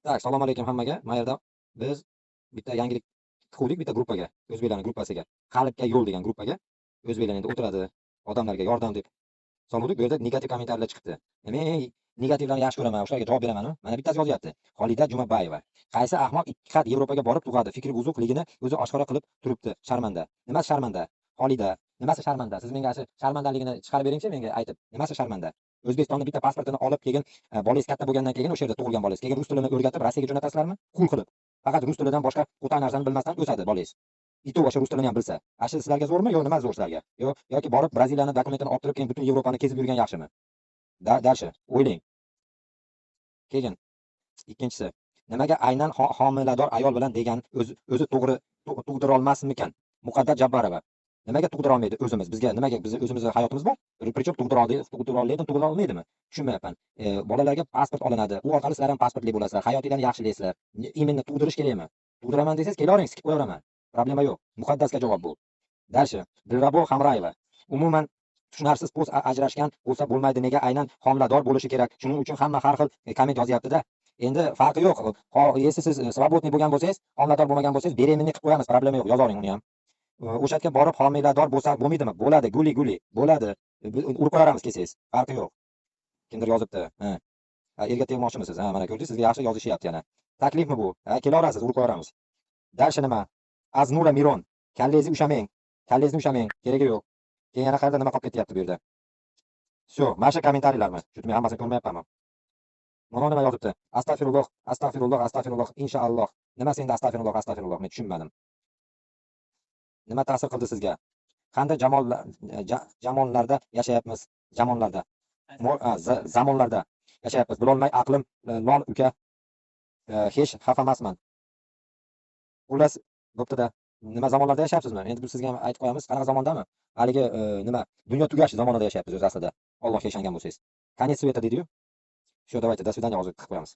Tak, salom alaykum hammaga. Mana yerda biz bitta yangilik quvdik bitta gruppaga, o'zbeklarning gruppasiga. Qalbga yo'l degan gruppaga o'zbeklar endi o'tiradi, odamlarga yordam deb soluvdik. Bu yerda negativ kommentariylar chiqibdi. Men negativlarni yaxshi ko'raman, o'shalarga javob beraman. Mana bittasi yozyapti. Xolida Jumabayeva. Qaysi ahmoq ikki qat Yevropaga borib tug'adi, fikri buzuqligini o'zi oshkora qilib turibdi. Sharmanda. Nimasi sharmanda? Xolida, nimasi sharmanda? Siz menga sharmandaligini chiqarib beringchi menga aytib. Nimasi sharmanda? O'zbekistonda bitta pasportini olib kelgan, bolangiz katta bo'lgandan keyin o'sha yerda tug'ilgan bolangiz. Keyin rus tilini o'rgatib Rossiyaga jo'natasizlarmi? Qul qilib. Faqat rus tilidan boshqa qo'tan narsani bilmasdan o'sadi bolangiz. И то o'sha rus tilini ham bilsa. Ashi sizlarga zo'rmi yo nima zo'r sizlarga? Yoki borib Braziliyani dokumentini olib turib keyin butun Yevropani kezib yurgan yaxshimi? Dalshi, o'ylang. Keyin ikkinchisi, nimaga aynan homilador ayol bilan degan o'zi to'g'ri tug'dira olmasmikan? Muqaddas Jabbarova. Nimaga tug'dira olmaydi o'zimiz? Bizga nimaga biz o'zimizning hayotimiz bor? Prichop tug'dira olmaydimi? Tushunmayapman. Bolalarga pasport olinadi. U orqali sizlar ham pasportli bo'lasizlar. Hayotinglarni yaxshilaysizlar. Именно tug'dirish kerakmi? Tug'diraman desangiz kelavering, sikib qo'yaveraman. Problema yo'q. Muqaddasga javob bu. Dalshi, Dilrabo Hamrayeva. Umuman tushunarsiz post ajrashgan bo'lsa bo'lmaydi. Nega aynan homilador bo'lishi kerak? Shuning uchun hamma har xil komment yozyapti-da. Endi farqi yo'q. Если siz svobodniy bo'lgan bo'lsangiz, homilador bo'lmagan bo'lsangiz, beremenniy qilib qo'yamiz, problema yo'q. Yozavering uni ham. O'sha yerga borib homilador bo'lsa bo'lmaydimi? Bo'ladi, guli, bo'ladi. Urib qo'yaramiz kelsangiz. Farqi yo'q. Kimdir yozibdi. Erga tegmoqchimisiz? Mana ko'rdingiz, sizga yaxshi yozishyapti yana. Taklifmi bu? Kelaverasiz, urib qo'yaramiz. Dalshi nima? Aznura Miron. Kallengizni ushamang. Keragi yo'q. Keyin yana qayerda nima qolib ketyapti bu yerda? Всё, mana shu kommentariyalarmi? Chunki men hammasini ko'rmayapman. Mana nima yozibdi? Astagfirulloh, inshaalloh. Nima senda astagfirulloh, men tushunmadim. Nima ta'sir qildi sizga? Qanday zamonlarda yashayapmiz? Zamonlarda yashayapmiz. Bilolmay aqlim lol uka. Hech xafa emasman. Xullas, bo'pti-da. Nima zamonlarda yashayapsizmi? Endi biz sizga ham aytib qo'yamiz. Qanaqa zamondami? Haligi nima? Dunyo tugash zamonida yashayapmiz o'zi aslida. Allohga ishongan bo'lsangiz. Konец света deydi-yu. Shu, давайте, до свидания hozir qilib qo'yamiz.